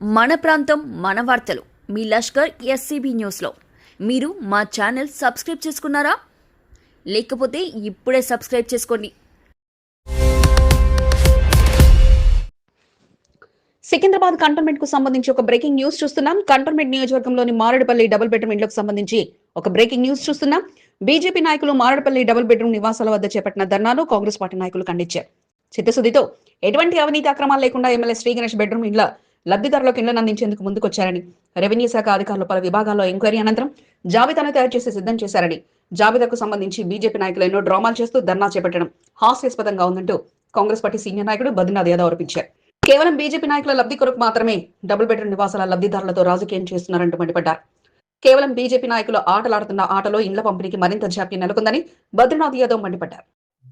మన ప్రాంతం మన వార్తలు మీ లష్కర్ ఎస్సీబీ న్యూస్లో మీరు మా ఛానల్ సబ్స్క్రైబ్ చేసుకున్నారా? లేకపోతే ఇప్పుడే సబ్స్క్రైబ్ చేసుకోండి. సికింద్రాబాద్ కంటోన్మెంట్ కు సంబంధించి ఒక బ్రేకింగ్ న్యూస్ చూస్తున్నాం. కంటోన్మెంట్ నియోజకవర్గంలోని మారేడుపల్లి డబుల్ బెడ్రూమ్ ఇండ్లకు సంబంధించి ఒక బ్రేకింగ్ న్యూస్ చూస్తున్నాం. బీజేపీ నాయకులు మారేడుపల్లి డబుల్ బెడ్రూమ్ నివాసాల వద్ద చేపట్టిన ధర్నాను కాంగ్రెస్ పార్టీ నాయకులు ఖండించారు. చిత్తశుద్ధితో ఎటువంటి అవినీతి అక్రమాలు లేకుండా ఎమ్మెల్యే శ్రీ గణేష్ బెడ్రూమ్ ఇండ్ల లబ్ధిదారులకు ఇళ్లను అందించేందుకు ముందుకొచ్చారని, రెవెన్యూ శాఖ అధికారులు పలు విభాగాల్లో ఎంక్వైరీ అనంతరం జాబితాను తయారు చేసి సిద్ధం చేశారని, జాబితాకు సంబంధించి బీజేపీ నాయకులు ఎన్నో డ్రామాలు చేస్తూ ధర్నా చేపట్టడం హాస్యాస్పదంగా ఉందంటూ కాంగ్రెస్ పార్టీ సీనియర్ నాయకుడు బద్రీనాథ్ యాదవ్ ఆరోపించారు. కేవలం బీజేపీ నాయకుల లబ్ధి కొరకు మాత్రమే డబుల్ బెడ్రూమ్ నివాసాల లబ్ధిదారులతో రాజకీయం చేస్తున్నారంటూ మండిపడ్డారు. కేవలం బీజేపీ నాయకులు ఆటలాడుతున్న ఆటలో ఇండ్ల పంపిణీకి మరింత జాప్యం నెలకొందని బద్రీనాథ్ యాదవ్ మండిపడ్డారు.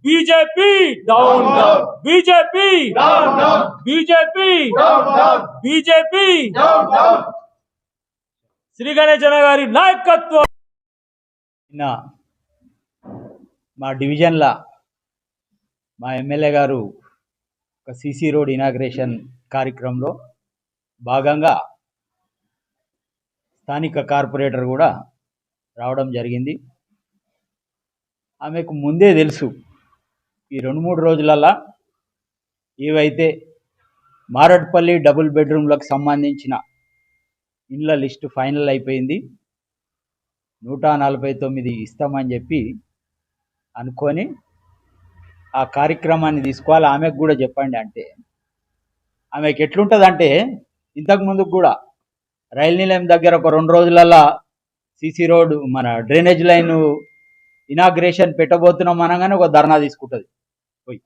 BJP down down BJP down down BJP down down BJP down down Shri Ganesh गारी नायकत्व మా డివిజన్ల మా ఎమ్మెల్యే గారు ఒక సీసీ రోడ్ ఇనాగ్రేషన్ కార్యక్రమంలో భాగంగా స్థానిక కార్పొరేటర్ కూడా రావడం జరిగింది. ఆమెకు ముందే తెలుసు ఈ 2-3 రోజులల్లా ఏవైతే మారేడుపల్లి డబుల్ బెడ్రూమ్లకు సంబంధించిన ఇండ్ల లిస్టు ఫైనల్ అయిపోయింది, 149 ఇస్తామని చెప్పి అనుకొని ఆ కార్యక్రమాన్ని తీసుకోవాలి. ఆమెకు కూడా చెప్పండి అంటే ఆమెకు ఎట్లుంటుందంటే, ఇంతకుముందు కూడా రైలు నిలయం దగ్గర ఒక 2 రోజులల్లా సీసీ రోడ్ మన డ్రైనేజ్ లైన్ ఇనాగ్రేషన్ పెట్టబోతున్నాం అనగానే ఒక ధర్నా తీసుకుంటుంది. పోయి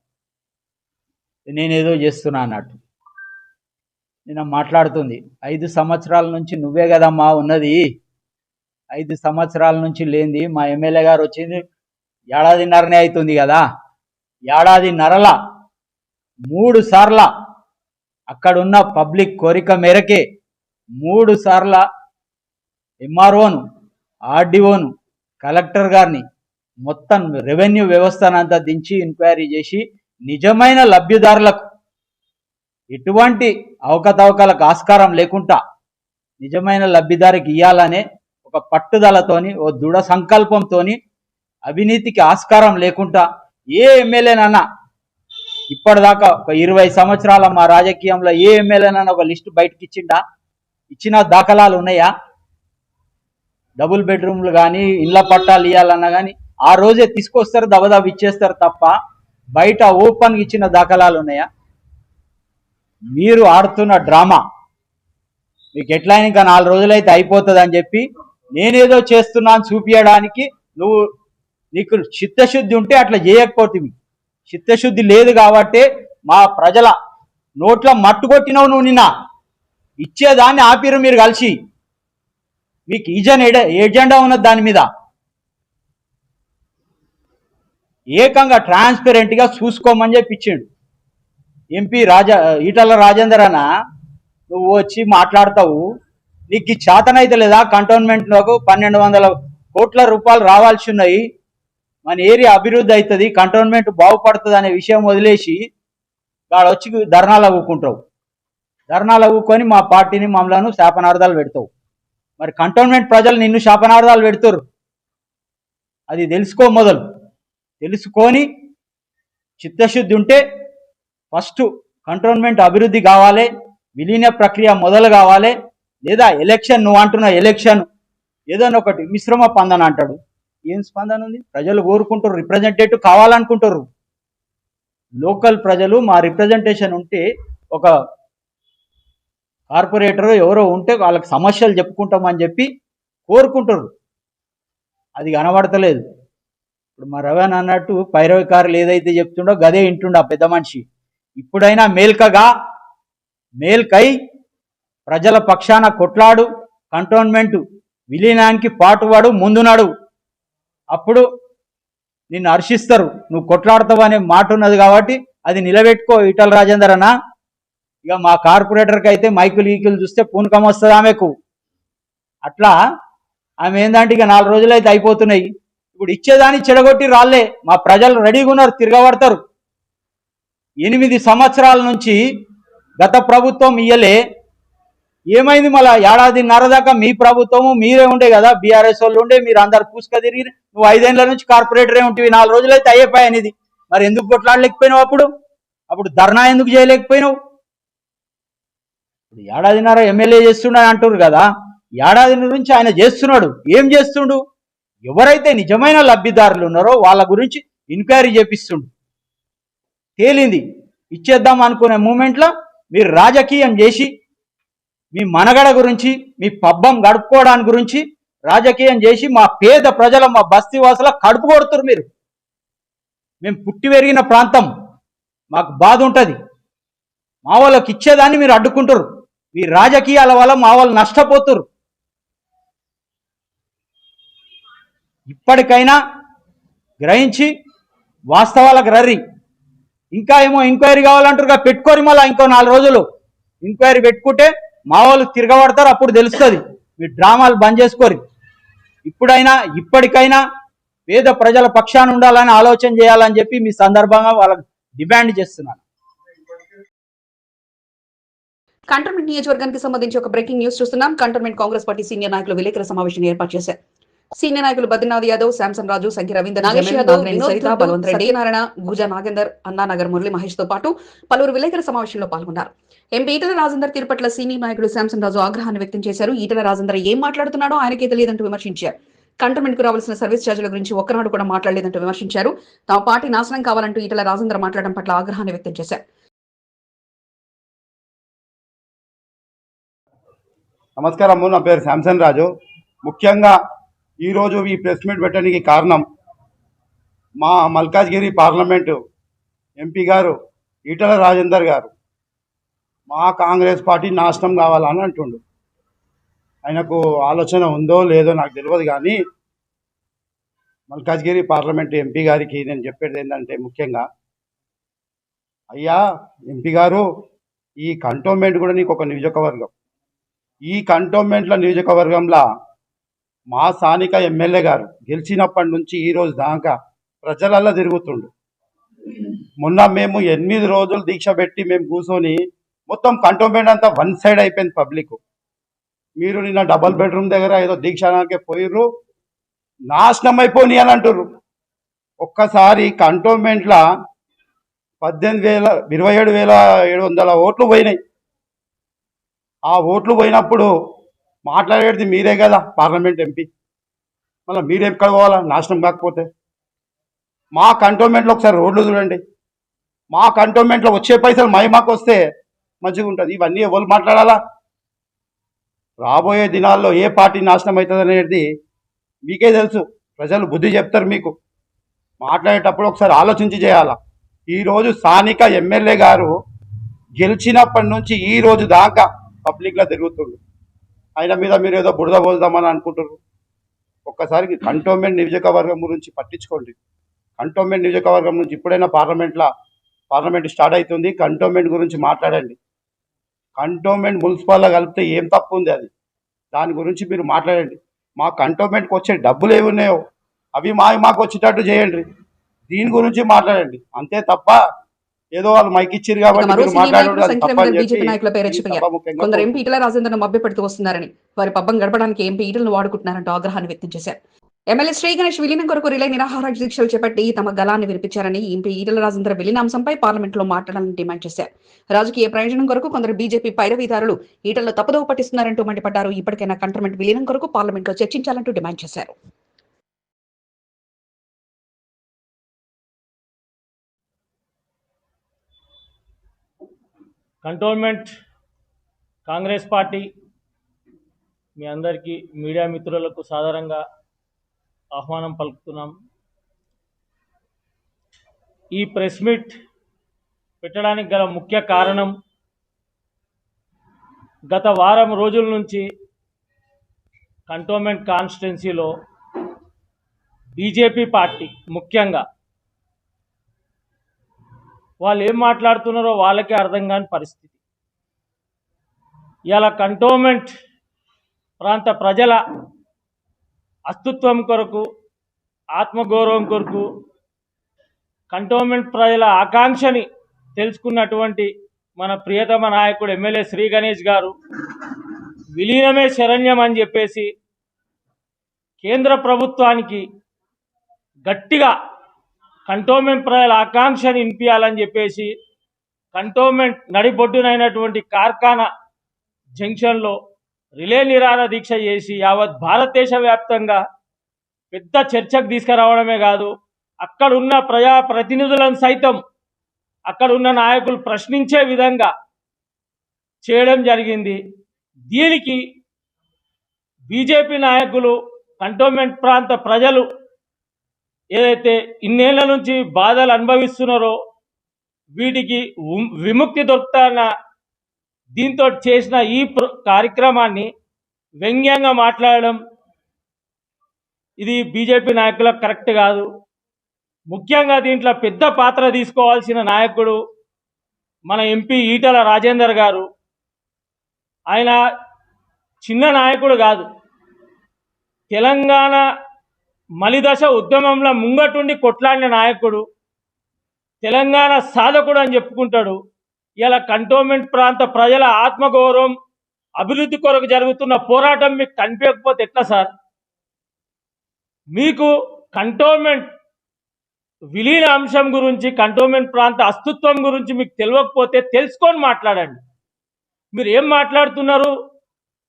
నేనేదో చేస్తున్నా అన్నట్టు నేను మాట్లాడుతుంది. 5 సంవత్సరాల నుంచి నువ్వే కదమ్మా ఉన్నది, 5 సంవత్సరాల నుంచి లేనిది మా ఎమ్మెల్యే గారు వచ్చింది ఏడాదిన్నరనే అవుతుంది కదా. ఏడాదిన్నరల 3 సార్ల అక్కడున్న పబ్లిక్ కోరిక మేరకే 3 సార్ల ఎంఆర్ఓను, ఆర్డీఓను, కలెక్టర్ గారిని మొత్తం రెవెన్యూ వ్యవస్థనంతా దించి ఎంక్వైరీ చేసి నిజమైన లబ్ధిదారులకు ఎటువంటి అవకతవకలకు ఆస్కారం లేకుండా నిజమైన లబ్ధిదారికి ఇవ్వాలనే ఒక పట్టుదలతోని, ఓ దృఢ సంకల్పంతోని, అవినీతికి ఆస్కారం లేకుండా ఏ ఎమ్మెల్యేనన్నా ఇప్పటిదాకా ఒక 20 సంవత్సరాల మా రాజకీయంలో ఏ ఎమ్మెల్యేనన్నా ఒక లిస్టు బయటకి ఇచ్చిన దాఖలాలు ఉన్నాయా? డబుల్ బెడ్రూమ్లు కానీ ఇళ్ల పట్టాలు ఇవ్వాలన్నా కానీ ఆ రోజే తీసుకొస్తారు, దబదబ ఇచ్చేస్తారు తప్ప బయట ఓపెన్గా ఇచ్చిన దాఖలాలు ఉన్నాయా? మీరు ఆడుతున్న డ్రామా మీకు ఎట్లయినా ఇంకా 4 రోజులైతే అయిపోతుంది అని చెప్పి నేనేదో చేస్తున్నాను చూపించడానికి నీకు చిత్తశుద్ధి ఉంటే అట్లా చేయకపోతుంది. చిత్తశుద్ధి లేదు కాబట్టి మా ప్రజల నోట్ల మట్టు కొట్టినవు. నువ్వు నిన్న ఇచ్చేదాన్ని ఆపిరు మీరు కలిసి. మీకు ఏజెండా ఉన్నది దాని మీద. ఏకంగా ట్రాన్స్పరెంట్గా చూసుకోమని చెప్పి ఇచ్చిండు ఎంపీ ఈటల రాజేందర్ అన్న. నువ్వు వచ్చి మాట్లాడతావు, నీకు ఈ చేతనైతే లేదా? కంటోన్మెంట్లోకి 1200 కోట్ల రూపాయలు రావాల్సి ఉన్నాయి, మన ఏరియా అభివృద్ధి అవుతుంది, కంటోన్మెంట్ బాగుపడుతుంది అనే విషయం వదిలేసి వాడు వచ్చి ధర్నాలు అవ్వుకుంటావు. ధర్నాలు అవ్వుకొని మా పార్టీని మమ్మలను శాపనార్థాలు పెడతావు. మరి కంటోన్మెంట్ ప్రజలు నిన్ను శాపనార్థాలు పెడుతురు. అది మొదలు తెలుసుకొని చిత్తశుద్ధి ఉంటే ఫస్ట్ కంటోన్మెంట్ అభివృద్ధి కావాలి, విలీన ప్రక్రియ మొదలు కావాలి. లేదా ఎలక్షన్, నువ్వు అంటున్న ఎలక్షన్ ఏదైనా ఒకటి మిశ్రమ స్పందన అంటాడు. ఏం స్పందన ఉంది? ప్రజలు కోరుకుంటారు, రిప్రజెంటేటివ్ కావాలనుకుంటారు. లోకల్ ప్రజలు మా రిప్రజెంటేషన్ ఉంటే, ఒక కార్పొరేటర్ ఎవరో ఉంటే వాళ్ళకి సమస్యలు చెప్పుకుంటామని చెప్పి కోరుకుంటారు. అది కనబడతలేదు. ఇప్పుడు మా రవణ అన్నట్టు పైరవికారులు ఏదైతే చెప్తుండో గదే వింటుండ ఆ పెద్ద మనిషి. ఇప్పుడైనా మేల్కై ప్రజల పక్షాన కొట్లాడు, కంటోన్మెంట్ విలీనానికి పాటువాడు, ముందునాడు. అప్పుడు నిన్ను హర్షిస్తారు. నువ్వు కొట్లాడతావు అనే మాట ఉన్నది కాబట్టి అది నిలబెట్టుకో ఈటల రాజేందర్ అన్న. ఇక మా కార్పొరేటర్కి అయితే మైకులు చూస్తే పూనకం వస్తుంది ఆమెకు. అట్లా ఆమె ఏందంటే ఇక 4 రోజులు అయితే అయిపోతున్నాయి. ఇప్పుడు ఇచ్చేదాన్ని చెడగొట్టి రాళ్లే. మా ప్రజలు రెడీగా ఉన్నారు, తిరగబడతారు. 8 సంవత్సరాల నుంచి గత ప్రభుత్వం ఇయ్యలే, ఏమైంది మళ్ళా ఏడాదిన్నర దాకా మీ ప్రభుత్వము మీరే ఉండే కదా, బీఆర్ఎస్ వాళ్ళు ఉండే, మీరు అందరు పూసుక తిరిగి నువ్వు 5 ఏళ్ల నుంచి కార్పొరేటరే ఉంటివి, 4 రోజులైతే అయిపోయాయి అనేది. మరి ఎందుకు కొట్లాడలేకపోయినావు? అప్పుడు ధర్నా ఎందుకు చేయలేకపోయినావు? ఇప్పుడు ఏడాదిన్నర ఎమ్మెల్యే చేస్తున్నాడు అంటారు కదా, ఏడాది నుంచి ఆయన చేస్తున్నాడు. ఏం చేస్తుండు? ఎవరైతే నిజమైన లబ్ధిదారులు ఉన్నారో వాళ్ళ గురించి ఎంక్వైరీ చేపిస్తుండు. తేలింది. ఇచ్చేద్దాం అనుకునే మూమెంట్లో మీరు రాజకీయం చేసి మీ మనగడ గురించి, మీ పబ్బం గడుపుకోవడానికి గురించి రాజకీయం చేసి మా పేద ప్రజల, మా బస్తీవాసుల కడుపు కొడుతురు మీరు. మేము పుట్టి పెరిగిన ప్రాంతం, మాకు బాధ ఉంటుంది. మా వాళ్ళకి ఇచ్చేదాన్ని మీరు అడ్డుకుంటారు. మీ రాజకీయాల వల్ల మా వాళ్ళు నష్టపోతురు. ఇప్పటికైనా గ్రహించి వాస్తవాలకు రర్రి. ఇంకా ఏమో ఎంక్వైరీ కావాలంటారుగా, పెట్టుకోరి. మళ్ళీ ఇంకో 4 రోజులు ఎంక్వైరీ పెట్టుకుంటే మా వాళ్ళు తిరగబడతారు, అప్పుడు తెలుస్తుంది. మీ డ్రామాలు బంద్ చేసుకోరి. ఇప్పటికైనా పేద ప్రజల పక్షాన ఉండాలని ఆలోచన చేయాలని చెప్పి మీ సందర్భంగా వాళ్ళకి డిమాండ్ చేస్తున్నాను. కంటోన్మెంట్ నియోజకవర్గానికి సంబంధించి ఒక బ్రేకింగ్ న్యూస్ చూస్తున్నాం. కంటోన్మెంట్ కాంగ్రెస్ పార్టీ సీనియర్ నాయకులు విలేకరుల సమావేశం ఏర్పాటు చేశారు. సీనియర్ నాయకులు బద్రీనాథ్ యాదవ్, శాంసన్ రాజు, సంఖ్య రవీందర్, నాగేష్ యాదవ్, సరిత, బలవంత్ రెడ్డి, సత్యనారాయణ, గుజా నాగేందర్, అన్నానగర్ మురళి మహేష్ తో పాటు పలువురు విలేకరుల సమావేశంలో పాల్గొన్నారు. ఎంపీ ఈటెల రాజేందర్ తీరు పట్ల సీనియర్ నాయకులు శాంసన్ రాజు ఆగ్రహాన్ని వ్యక్తం చేశారు. ఈటెల రాజేందర్ ఏం మాట్లాడుతున్నాడో ఆయనకే తెలియదంటూ విమర్శించారు. కంటోన్మెంట్ కు రావాల్సిన సర్వీస్ ఛార్జీల గురించి ఒక్కనాడు కూడా మాట్లాడలేదంటూ విమర్శించారు. తమ పార్టీ నాశనం కావాలంటూ ఈటెల రాజేందర్ మాట్లాడడం పట్ల ఆగ్రహాన్ని వ్యక్తం చేశారు. నమస్కారము, నా పేరు శాంసన్ రాజు. ముఖ్యంగా ఈరోజు ఈ ప్రెస్ మీట్ పెట్టడానికి కారణం మా మల్కాజ్గిరి పార్లమెంటు ఎంపీ గారు ఈటెల రాజేందర్ గారు మా కాంగ్రెస్ పార్టీ నాశనం కావాలని అంటుండు. ఆయనకు ఆలోచన ఉందో లేదో నాకు తెలియదు, కానీ మల్కాజ్గిరి పార్లమెంటు ఎంపీ గారికి నేను చెప్పేది ఏంటంటే, ముఖ్యంగా అయ్యా ఎంపీ గారు, ఈ కంటోన్మెంట్ కూడా నీకు ఒక నియోజకవర్గం. ఈ కంటోన్మెంట్ల నియోజకవర్గంలో మా స్థానిక ఎమ్మెల్యే గారు గెలిచినప్పటి నుంచి ఈ రోజు దాకా ప్రజలల్లో తిరుగుతుండు. మొన్న మేము 8 రోజులు దీక్ష పెట్టి మేము కూర్చొని మొత్తం కంటోన్మెంట్ అంతా వన్ సైడ్ అయిపోయింది పబ్లిక్. మీరు నిన్న డబల్ బెడ్రూమ్ దగ్గర ఏదో దీక్షానాకే పోయిర్రు, నాశనం అయిపోయి అని అంటుర్రు. ఒక్కసారి కంటోన్మెంట్లో 27,700 ఓట్లు పోయినాయి. ఆ ఓట్లు పోయినప్పుడు మాట్లాడేది మీరే కదా, పార్లమెంట్ ఎంపీ. మళ్ళీ మీరు ఎక్కడ పోవాలా నాశనం కాకపోతే? మా కంటోన్మెంట్లో ఒకసారి రోడ్లు చూడండి. మా కంటోన్మెంట్లో వచ్చే పైసలు మాకు వస్తే మంచిగా ఉంటుంది. ఇవన్నీ ఎవరు మాట్లాడాలా? రాబోయే దినాల్లో ఏ పార్టీ నాశనం అవుతుంది అనేది మీకే తెలుసు. ప్రజలు బుద్ధి చెప్తారు మీకు. మాట్లాడేటప్పుడు ఒకసారి ఆలోచించి చేయాలా. ఈరోజు స్థానిక ఎమ్మెల్యే గారు గెలిచినప్పటి నుంచి ఈ రోజు దాకా పబ్లిక్లో తిరుగుతుండ్రు. ఆయన మీద మీరు ఏదో బురద పోద్దామని అనుకుంటున్నారు. ఒక్కసారి కంటోన్మెంట్ నియోజకవర్గం గురించి పట్టించుకోండి. కంటోన్మెంట్ నియోజకవర్గం నుంచి ఇప్పుడైనా పార్లమెంట్ స్టార్ట్ అవుతుంది, కంటోన్మెంట్ గురించి మాట్లాడండి. కంటోన్మెంట్ మున్సిపల్లో కలిపితే ఏం తప్పు ఉంది? దాని గురించి మీరు మాట్లాడండి. మా కంటోన్మెంట్కి వచ్చే డబ్బులు ఏమి ఉన్నాయో అవి మాకు వచ్చేటట్టు చేయండి. దీని గురించి మాట్లాడండి అంతే తప్ప ఏదో వాళ్ళు మైక్ ఇచ్చారు కాబట్టి కొందరు ఎంపీ ఈటెల రాజేందర్ను మభ్యపెడుతూ వస్తున్నారని, వారి పబ్బం గడపడానికి ఎంపీ ఈటలను వాడుకుంటున్నారంటూ ఆగ్రహాన్ని వ్యక్తం చేశారు. ఎమ్మెల్యే శ్రీ గణేష్ విలీనం కొరకు రిలే నిరాహార దీక్షలు చేపట్టి తమ గలాన్ని వినిపించారని, ఎంపీ ఈటెల రాజేందర్ విలీనాంశంపై పార్లమెంట్ లో మాట్లాడాలని డిమాండ్ చేశారు. రాజకీయ ప్రయోజనం కొరకు కొందరు బీజేపీ పైరవీదారులు ఈటెలను తప్పుదోవ పట్టిస్తున్నారంటూ మండిపడ్డారు. ఇప్పటికైనా కంటోన్మెంట్ విలీనం కొరకు పార్లమెంట్ లో చర్చించాలంటూ డిమాండ్ చేశారు. కంటోన్మెంట్ కాంగ్రెస్ పార్టీ మీ అందరికీ మీడియా మిత్రులకు సాధారణంగా ఆహ్వానం పలుకుతున్నాం. ఈ ప్రెస్ మీట్ పెట్టడానికి గల ముఖ్య కారణం, గత వారం రోజుల నుంచి కంటోన్మెంట్ కాన్స్టిట్యున్సీలో బీజేపీ పార్టీ ముఖ్యంగా వాళ్ళు ఏం మాట్లాడుతున్నారో వాళ్ళకే అర్థం కాని పరిస్థితి. ఇలా కంటోన్మెంట్ ప్రాంత ప్రజల అస్తిత్వం కొరకు, ఆత్మగౌరవం కొరకు, కంటోన్మెంట్ ప్రజల ఆకాంక్షని తెలుసుకున్నటువంటి మన ప్రియతమ నాయకుడు ఎమ్మెల్యే శ్రీ గణేష్ గారు విలీనమే శరణ్యం అని చెప్పేసి కేంద్ర ప్రభుత్వానికి గట్టిగా కంటోన్మెంట్ ప్రజల ఆకాంక్షని వినిపించాలని చెప్పేసి కంటోన్మెంట్ నడిబొడ్డునైనటువంటి కార్ఖానా జంక్షన్లో రిలే నిరాహార దీక్ష చేసి యావత్ భారతదేశ వ్యాప్తంగా పెద్ద చర్చకు తీసుకురావడమే కాదు, అక్కడున్న ప్రజాప్రతినిధులను సైతం అక్కడున్న నాయకులు ప్రశ్నించే విధంగా చేయడం జరిగింది. దీనికి బీజేపీ నాయకులు కంటోన్మెంట్ ప్రాంత ప్రజలు ఏదైతే ఇన్నేళ్ల నుంచి బాధలు అనుభవిస్తున్నారో వీటికి విముక్తి దొరుకుతాన్న దీంతో చేసిన ఈ కార్యక్రమాన్ని వ్యంగ్యంగా మాట్లాడడం ఇది బీజేపీ నాయకులకు కరెక్ట్ కాదు. ముఖ్యంగా దీంట్లో పెద్ద పాత్ర తీసుకోవాల్సిన నాయకుడు మన ఎంపీ ఈటల రాజేందర్ గారు. ఆయన చిన్న నాయకుడు కాదు, తెలంగాణ మలిదశ ఉద్యమంలో ముంగటుండి కొట్లాడిన నాయకుడు, తెలంగాణ సాధకుడు అని చెప్పుకుంటాడు. ఇలా కంటోన్మెంట్ ప్రాంత ప్రజల ఆత్మగౌరవం అభివృద్ధి కొరకు జరుగుతున్న పోరాటం మీకు కనిపించకపోతే ఎట్లా సార్? మీకు కంటోన్మెంట్ విలీన అంశం గురించి, కంటోన్మెంట్ ప్రాంత అస్తిత్వం గురించి మీకు తెలియకపోతే తెలుసుకొని మాట్లాడండి. మీరు ఏం మాట్లాడుతున్నారు?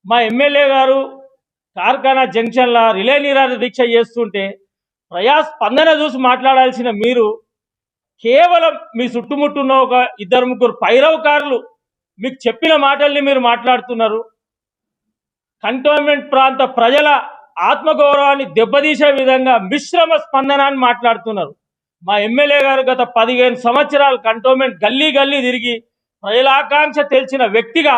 మా ఎమ్మెల్యే గారు కార్ఖానా జంక్షన్లో రిలే నిరాహార దీక్ష చేస్తుంటే ప్రజాస్పందన చూసి మాట్లాడాల్సిన మీరు కేవలం మీ చుట్టుముట్టున్న ఒక 2-3 పైరవకారులు మీకు చెప్పిన మాటల్ని మీరు మాట్లాడుతున్నారు. కంటోన్మెంట్ ప్రాంత ప్రజల ఆత్మగౌరవాన్ని దెబ్బతీసే విధంగా మిశ్రమ స్పందనాన్ని మాట్లాడుతున్నారు. మా ఎమ్మెల్యే గారు గత 15 సంవత్సరాలు కంటోన్మెంట్ గల్లీ గల్లీ తిరిగి ప్రజల ఆకాంక్ష తెలిసిన వ్యక్తిగా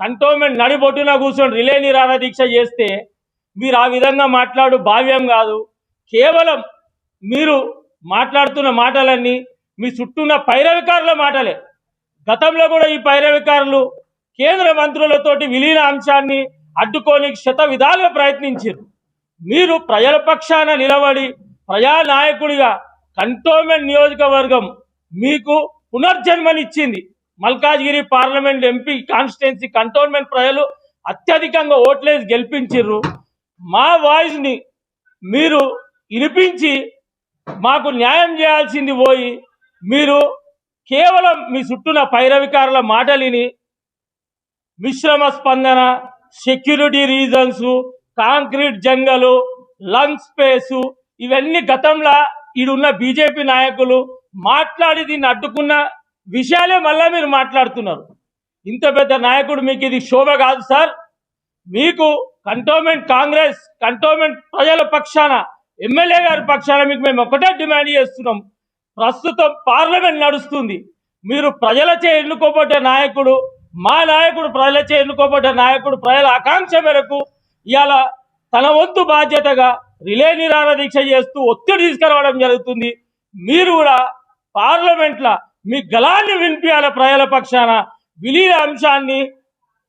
కంటోన్మెంట్ నడిబొడ్డున కూర్చొని రిలే నిరాహార దీక్ష చేస్తే మీరు ఆ విధంగా మాట్లాడు భావ్యం కాదు. కేవలం మీరు మాట్లాడుతున్న మాటలన్నీ మీ చుట్టూన్న పైరవికారుల మాటలే. గతంలో కూడా ఈ పైరవికారులు కేంద్ర మంత్రులతోటి విలీన అంశాన్ని అడ్డుకోనికి శత విధాలుగా ప్రయత్నించారు. మీరు ప్రజల పక్షాన నిలబడి ప్రజానాయకుడిగా కంటోన్మెంట్ నియోజకవర్గం మీకు పునర్జన్మనిచ్చింది. Malkajgiri parliament MP constituency cantonment ప్రజలు అత్యధికంగా ఓట్లేసి గెలిపించారు. మా వాయిస్ని మీరు వినిపించి మాకు న్యాయం చేయాల్సింది పోయి మీరు కేవలం మీ చుట్టూన పైరవికారుల మాటలిని మిశ్రమ స్పందన, సెక్యూరిటీ రీజన్స్, కాంక్రీట్ జంగలు, లంగ్ స్పేసు ఇవన్నీ గతంలో ఈడున్న బీజేపీ నాయకులు మాట్లాడి దీన్ని అడ్డుకున్న విషయాలే మళ్ళా మీరు మాట్లాడుతున్నారు. ఇంత పెద్ద నాయకుడు మీకు ఇది శోభ కాదు సార్. మీకు కంటోన్మెంట్ కాంగ్రెస్, కంటోన్మెంట్ ప్రజల పక్షాన, ఎమ్మెల్యే గారి పక్షాన మీకు మేము ఒకటే డిమాండ్ చేస్తున్నాం. ప్రస్తుతం పార్లమెంట్ నడుస్తుంది. మీరు ప్రజలచే ఎన్నుకోబడ్డ నాయకుడు, మా నాయకుడు ప్రజలచే ఎన్నుకోబడ్డ నాయకుడు ప్రజల ఆకాంక్ష మేరకు ఇవాళ తన వంతు బాధ్యతగా రిలే నిరాహార దీక్ష చేస్తూ ఒత్తిడి తీసుకురావడం జరుగుతుంది. మీరు కూడా పార్లమెంట్లో మీ గళాన్ని వినిపించాల. ప్రజల పక్షాన విలీన అంశాన్ని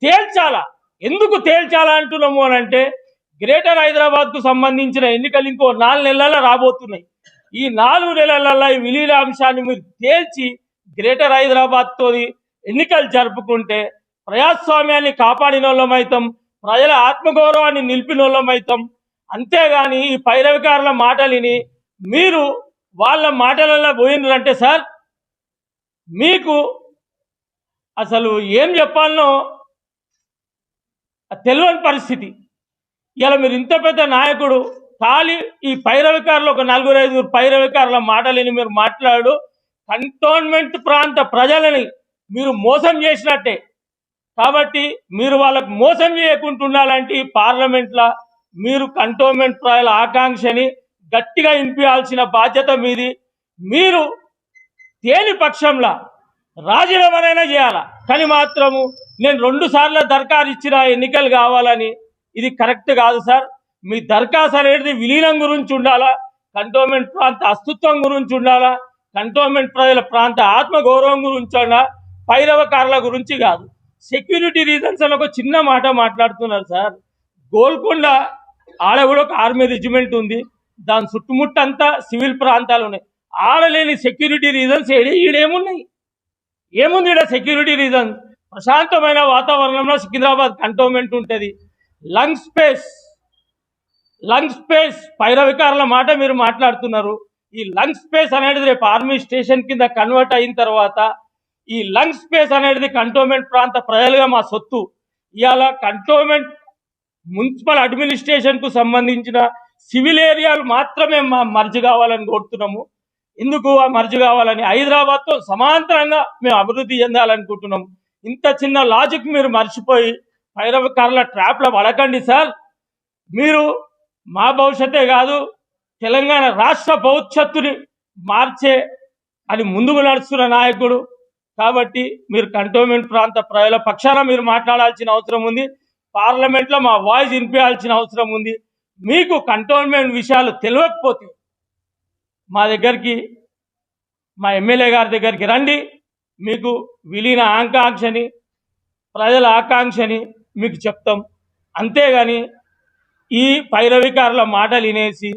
తేల్చాలా. ఎందుకు తేల్చాలా అంటున్నాము అని అంటే గ్రేటర్ హైదరాబాద్కు సంబంధించిన ఎన్నికలు ఇంకో 4 నెలల రాబోతున్నాయి. ఈ 4 నెలలలో ఈ విలీన అంశాన్ని మీరు తేల్చి గ్రేటర్ హైదరాబాద్తో ఎన్నికలు జరుపుకుంటే ప్రజాస్వామ్యాన్ని కాపాడిన వాళ్ళమైతాం, ప్రజల ఆత్మగౌరవాన్ని నిలిపిన వాళ్ళమైతాం. అంతేగాని ఈ పైరవికారుల మాటలిని మీరు వాళ్ళ మాటలలో పోయినారంటే సార్ మీకు అసలు ఏం చెప్పాలనో తెలియని పరిస్థితి. ఇలా మీరు ఇంత పెద్ద నాయకుడు ఖాళీ ఈ పైరవికారులు ఒక 4-5 పైరవికారుల మాటలని మీరు మాట్లాడు కంటోన్మెంట్ ప్రాంత ప్రజలని మీరు మోసం చేసినట్టే. కాబట్టి మీరు వాళ్ళకు మోసం చేయకుండా ఉండాలంటే పార్లమెంట్లో మీరు కంటోన్మెంట్ ప్రజల ఆకాంక్షని గట్టిగా వినిపించాల్సిన బాధ్యత మీది. మీరు దేని పక్షంలో రాజీనామానైనా చేయాలా, కానీ మాత్రము నేను 2 సార్లు దరఖాస్తు ఇచ్చిన ఎన్నికలు కావాలని ఇది కరెక్ట్ కాదు సార్. మీ దరఖాస్తు అనేది విలీనం గురించి ఉండాలా, కంటోన్మెంట్ ప్రాంత అస్తిత్వం గురించి ఉండాలా, కంటోన్మెంట్ ప్రజల ప్రాంత ఆత్మగౌరవం గురించి ఉండాలా, పైరవకారుల గురించి కాదు. సెక్యూరిటీ రీజన్స్ అని ఒక చిన్న మాట మాట్లాడుతున్నారు సార్. గోల్కొండ ఆడ కూడా ఒక ఆర్మీ రెజిమెంట్ ఉంది, దాని చుట్టుముట్టంతా సివిల్ ప్రాంతాలు ఉన్నాయి. ఆడలేని సెక్యూరిటీ రీజన్స్ ఈడేమున్నాయి? ఏముంది ఈడ సెక్యూరిటీ రీజన్? ప్రశాంతమైన వాతావరణంలో సికింద్రాబాద్ కంటోన్మెంట్ ఉంటుంది. లంగ్ స్పేస్ పైరవికారుల మాట మీరు మాట్లాడుతున్నారు. ఈ లంగ్ స్పేస్ అనేది రేపు ఆర్మీ స్టేషన్ కింద కన్వర్ట్ అయిన తర్వాత ఈ లంగ్ స్పేస్ అనేది కంటోన్మెంట్ ప్రాంత ప్రజలుగా మా సొత్తు. ఇవాళ కంటోన్మెంట్ మున్సిపల్ అడ్మినిస్ట్రేషన్ కు సంబంధించిన సివిల్ ఏరియాలు మాత్రమే మర్జ్ కావాలని కోరుతున్నాము. ఎందుకు ఆ మర్జ్ కావాలని? హైదరాబాద్తో సమాంతరంగా మేము అభివృద్ధి చెందాలనుకుంటున్నాము. ఇంత చిన్న లాజిక్ మీరు మర్చిపోయి పైరవకారుల ట్రాప్లో పడకండి సార్. మీరు మా భవిష్యత్తే కాదు, తెలంగాణ రాష్ట్ర భవిష్యత్తుని మార్చే అని ముందుకు నడుస్తున్న నాయకుడు. కాబట్టి మీరు కంటోన్మెంట్ ప్రాంత ప్రజల పక్షాన మీరు మాట్లాడాల్సిన అవసరం ఉంది. పార్లమెంట్లో మా వాయిస్ వినిపించాల్సిన అవసరం ఉంది. మీకు కంటోన్మెంట్ విషయాలు తెలియకపోతే మా దగ్గరికి, మా ఎమ్మెల్యే గారి దగ్గరికి రండి. మీకు విలీన ఆకాంక్షని, ప్రజల ఆకాంక్షని మీకు చెప్తాం. అంతేగాని ఈ పైరవికారుల మాటలు వినేసి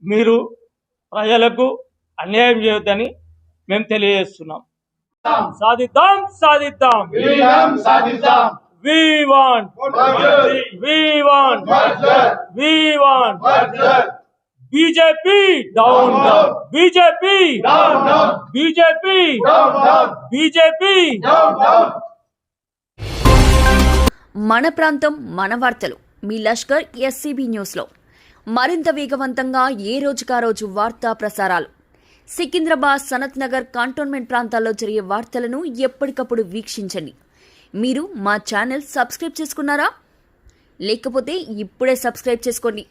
మీరు ప్రజలకు అన్యాయం చేయొద్దని మేము తెలియజేస్తున్నాం. సాధిద్దాం. We want BJP down. BJP మన ప్రాంతం మన వార్తలు మీ లష్కర్ ఎస్సీబీ న్యూస్లో మరింత వేగవంతంగా ఏ రోజుకా రోజు వార్తా ప్రసారాలు. సికింద్రాబాద్, సనత్ నగర్, కంటోన్మెంట్ ప్రాంతాల్లో జరిగే వార్తలను ఎప్పటికప్పుడు వీక్షించండి. మీరు మా ఛానల్ సబ్స్క్రైబ్ చేసుకున్నారా? లేకపోతే ఇప్పుడే సబ్స్క్రైబ్ చేసుకోండి.